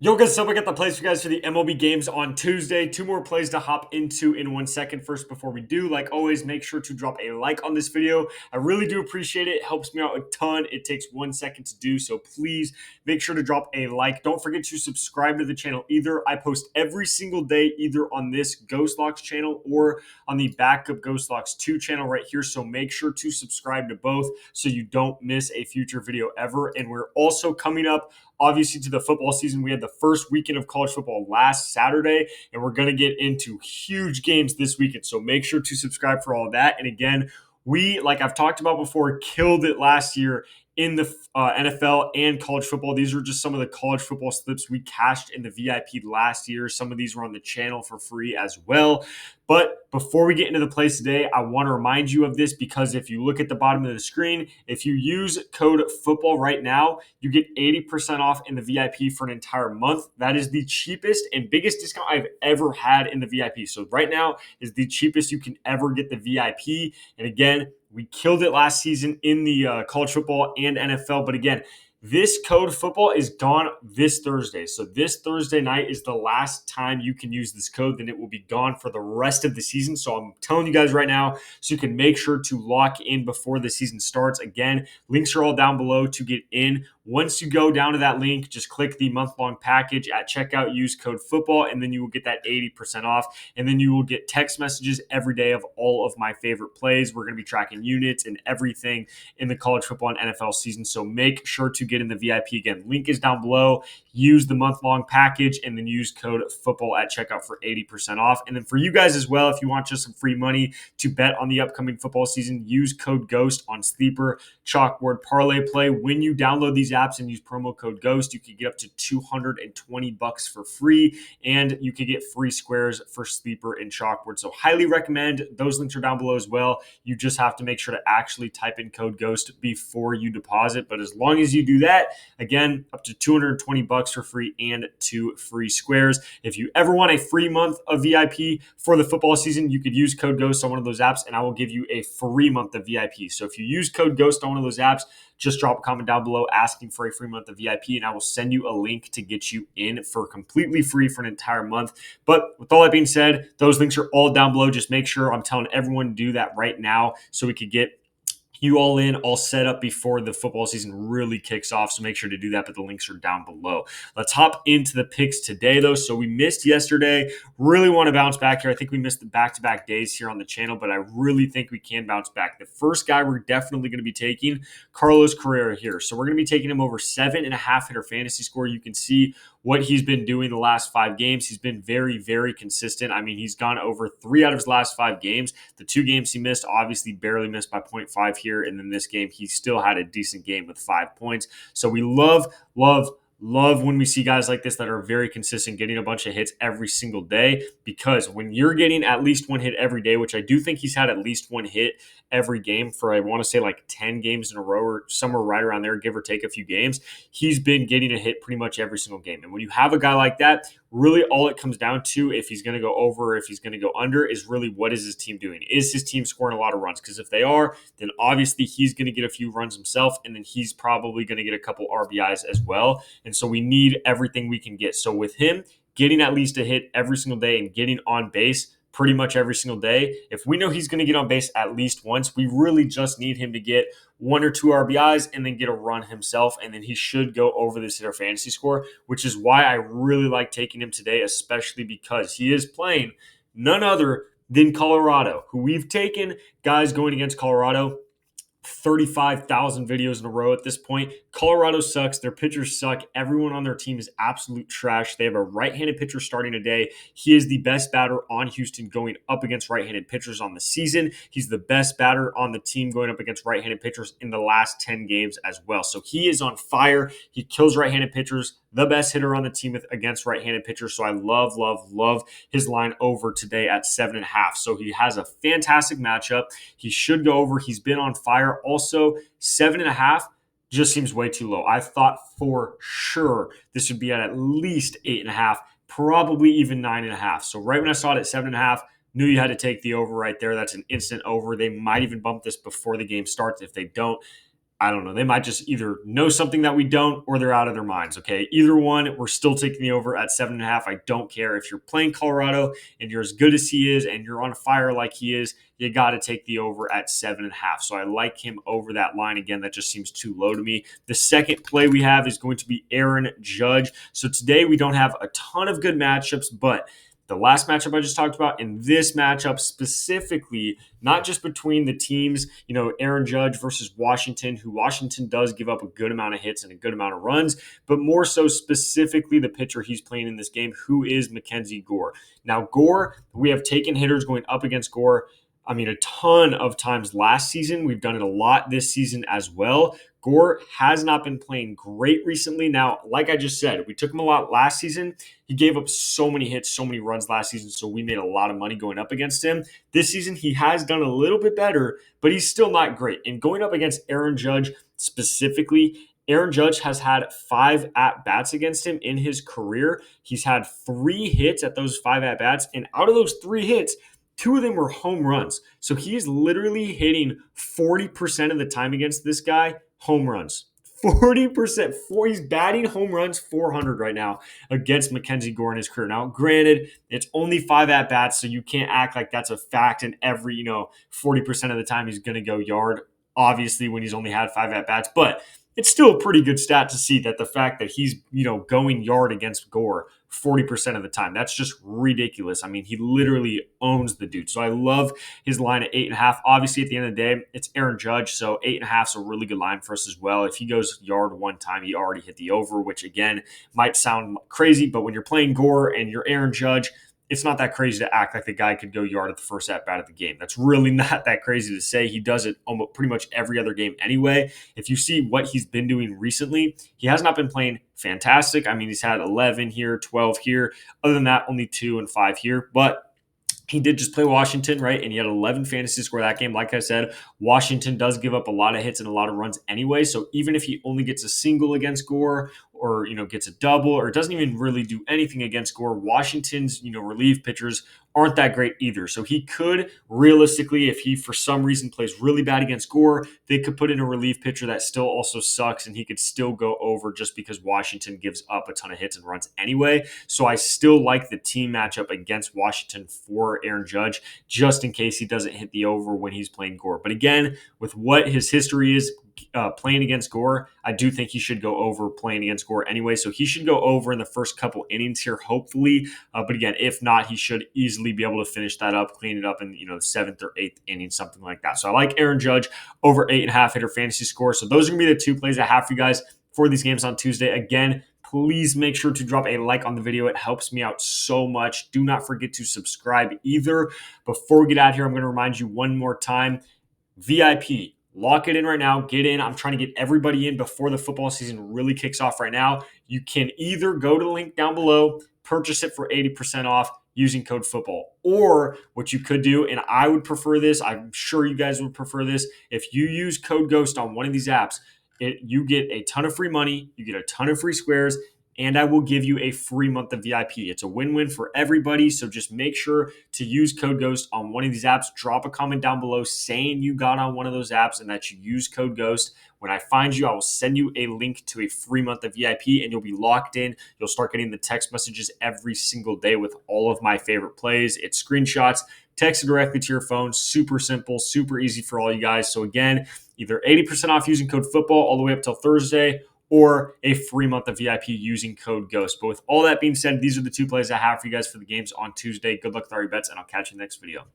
Yo, guys, so I got the plays for you guys for the MLB games on Tuesday. Two more plays to hop into in 1 second. First, before we do, like always, make sure to drop a like on this video. I really do appreciate it. It helps me out a ton. It takes 1 second to do, so please make sure to drop a like. Don't forget to subscribe to the channel either. I post every single day either on this Ghost Locks channel or on the Backup Ghost Locks 2 channel right here. So make sure to subscribe to both so you don't miss a future video ever. And we're also coming up obviously to the football season. We had the first weekend of college football last Saturday, and we're going to get into huge games this weekend. So make sure to subscribe for all of that. And again, we, like I've talked about before, killed it last year in the NFL and college football. These are just some of the college football slips we cashed in the VIP last year. Some of these were on the channel for free as well. But before we get into the plays today, I want to remind you of this because if you look at the bottom of the screen, if you use code football right now, you get 80% off in the VIP for an entire month. That is the cheapest and biggest discount I've ever had in the VIP. So right now is the cheapest you can ever get the VIP. And again, we killed it last season in the college football and NFL. But again, this code football is gone this Thursday. So this Thursday night is the last time you can use this code. Then it will be gone for the rest of the season. So I'm telling you guys right now, so you can make sure to lock in before the season starts. Again, links are all down below to get in. Once you go down to that link, just click the month-long package at checkout, use code football, and then you will get that 80% off. And then you will get text messages every day of all of my favorite plays. We're going to be tracking units and everything in the college football and NFL season. So make sure to get in the VIP. Again, link is down below. Use the month-long package and then use code football at checkout for 80% off. And then for you guys as well, if you want just some free money to bet on the upcoming football season, use code GHOST on Sleeper, Chalkboard, Parlay Play. When you download these apps and use promo code GHOST, you can get up to $220 for free, and you can get free squares for Sleeper and Chalkboard. So highly recommend. Those links are down below as well. You just have to make sure to actually type in code GHOST before you deposit. But as long as you do that, again, up to $220 for free and 2 free squares. If you ever want a free month of VIP for the football season, you could use code GHOST on one of those apps, and I will give you a free month of VIP. So if you use code GHOST on one of those apps, just drop a comment down below asking for a free month of VIP, and I will send you a link to get you in for completely free for an entire month. But with all that being said, those links are all down below. Just make sure I'm telling everyone to do that right now so we could get you all in, all set up before the football season really kicks off. So make sure to do that, but the links are down below. Let's hop into the picks today, though. So we missed yesterday. Really want to bounce back here. I think we missed the back-to-back days here on the channel, but I really think we can bounce back. The first guy we're definitely going to be taking, Carlos Correa here. So we're going to be taking him over 7.5 hitter fantasy score. You can see what he's been doing the last 5 games. He's been very, very consistent. I mean, he's gone over 3 out of his last 5 games. The 2 games he missed, obviously barely missed by 0.5 here. And then this game, he still had a decent game with 5 points. So we love when we see guys like this that are very consistent, getting a bunch of hits every single day, because when you're getting at least 1 hit every day, which I do think he's had at least 1 hit every game for, I want to say like 10 games in a row or somewhere right around there, give or take a few games, he's been getting a hit pretty much every single game. And when you have a guy like that, really all it comes down to, if he's going to go over, if he's going to go under, is really what is his team doing? Is his team scoring a lot of runs? Because if they are, then obviously he's going to get a few runs himself, and then he's probably going to get a couple RBIs as well. And so we need everything we can get. So with him getting at least a hit every single day and getting on base pretty much every single day, if we know he's going to get on base at least once, we really just need him to get 1 or 2 RBIs and then get a run himself, and then he should go over this hitter fantasy score, which is why I really like taking him today, especially because he is playing none other than Colorado, who we've taken guys going against Colorado 35,000 videos in a row at this point. Colorado sucks. Their pitchers suck. Everyone on their team is absolute trash. They have a right-handed pitcher starting today. He is the best batter on Houston going up against right-handed pitchers on the season. He's the best batter on the team going up against right-handed pitchers in the last 10 games as well. So he is on fire. He kills right-handed pitchers. The best hitter on the team against right-handed pitchers. So I love his line over today at 7.5. So he has a fantastic matchup. He should go over. He's been on fire. Also, 7.5 just seems way too low. I thought for sure this would be at least 8.5, probably even 9.5. So right when I saw it at 7.5, knew you had to take the over right there. That's an instant over. They might even bump this before the game starts. If they don't, I don't know. They might just either know something that we don't or they're out of their minds. Okay. Either one, we're still taking the over at 7.5. I don't care if you're playing Colorado and you're as good as he is and you're on fire like he is, you got to take the over at 7.5. So I like him over that line. Again, that just seems too low to me. The second play we have is going to be Aaron Judge. So today we don't have a ton of good matchups, but the last matchup I just talked about and this matchup specifically, not just between the teams, Aaron Judge versus Washington, who Washington does give up a good amount of hits and a good amount of runs, but more so specifically the pitcher he's playing in this game, who is Mackenzie Gore. Now, Gore, we have taken hitters going up against Gore, a ton of times last season. We've done it a lot this season as well. Gore has not been playing great recently. Now, like I just said, we took him a lot last season. He gave up so many hits, so many runs last season, so we made a lot of money going up against him. This season, he has done a little bit better, but he's still not great. And going up against Aaron Judge specifically, Aaron Judge has had 5 at-bats against him in his career. He's had 3 hits at those 5 at-bats, and out of those 3 hits, 2 of them were home runs. So he is literally hitting 40% of the time against this guy, home runs. 40%. He's batting home runs 400 right now against Mackenzie Gore in his career. Now, granted, it's only 5 at-bats, so you can't act like that's a fact and every, 40% of the time he's going to go yard, obviously, when he's only had 5 at-bats. But it's still a pretty good stat to see that the fact that he's, going yard against Gore 40% of the time. That's just ridiculous. He literally owns the dude. So I love his line at 8.5. Obviously, at the end of the day, it's Aaron Judge, so 8.5 is a really good line for us as well. If he goes yard one time, he already hit the over, which again might sound crazy, but when you're playing Gore and you're Aaron Judge, it's not that crazy to act like the guy could go yard at the first at-bat of the game. That's really not that crazy to say. He does it almost pretty much every other game anyway. If you see what he's been doing recently, he has not been playing fantastic. He's had 11 here, 12 here. Other than that, only 2 and 5 here. But he did just play Washington, right? And he had 11 fantasy score that game. Like I said, Washington does give up a lot of hits and a lot of runs anyway. So even if he only gets a single against Gore or, gets a double or doesn't even really do anything against Gore, Washington's, relief pitchers aren't that great either. So he could realistically, if he for some reason plays really bad against Gore, they could put in a relief pitcher that still also sucks and he could still go over just because Washington gives up a ton of hits and runs anyway. So I still like the team matchup against Washington for Aaron Judge, just in case he doesn't hit the over when he's playing Gore. But again, with what his history is playing against Gore, I do think he should go over playing against Gore anyway. So he should go over in the first couple innings here, hopefully. But again, if not, he should easily be able to finish that up, clean it up in the 7th or 8th inning, something like that. So I like Aaron Judge over 8.5 hitter fantasy score. So those are going to be the 2 plays I have for you guys for these games on Tuesday. Again, please make sure to drop a like on the video. It helps me out so much. Do not forget to subscribe either. Before we get out here, I'm going to remind you one more time, VIP. Lock it in right now. Get in. I'm trying to get everybody in before the football season really kicks off right now. You can either go to the link down below, purchase it for 80% off using code football. Or what you could do, and I would prefer this, I'm sure you guys would prefer this, if you use code GHOST on one of these apps, you get a ton of free money, you get a ton of free squares, and I will give you a free month of VIP. It's a win-win for everybody, so just make sure to use code GHOST on one of these apps. Drop a comment down below saying you got on one of those apps and that you use code GHOST. When I find you, I will send you a link to a free month of VIP, and you'll be locked in. You'll start getting the text messages every single day with all of my favorite plays. It's screenshots, text it directly to your phone. Super simple, super easy for all you guys. So again, either 80% off using code football all the way up till Thursday, or a free month of VIP using code GHOST. But with all that being said, these are the 2 plays I have for you guys for the games on Tuesday. Good luck with all your bets, and I'll catch you in the next video.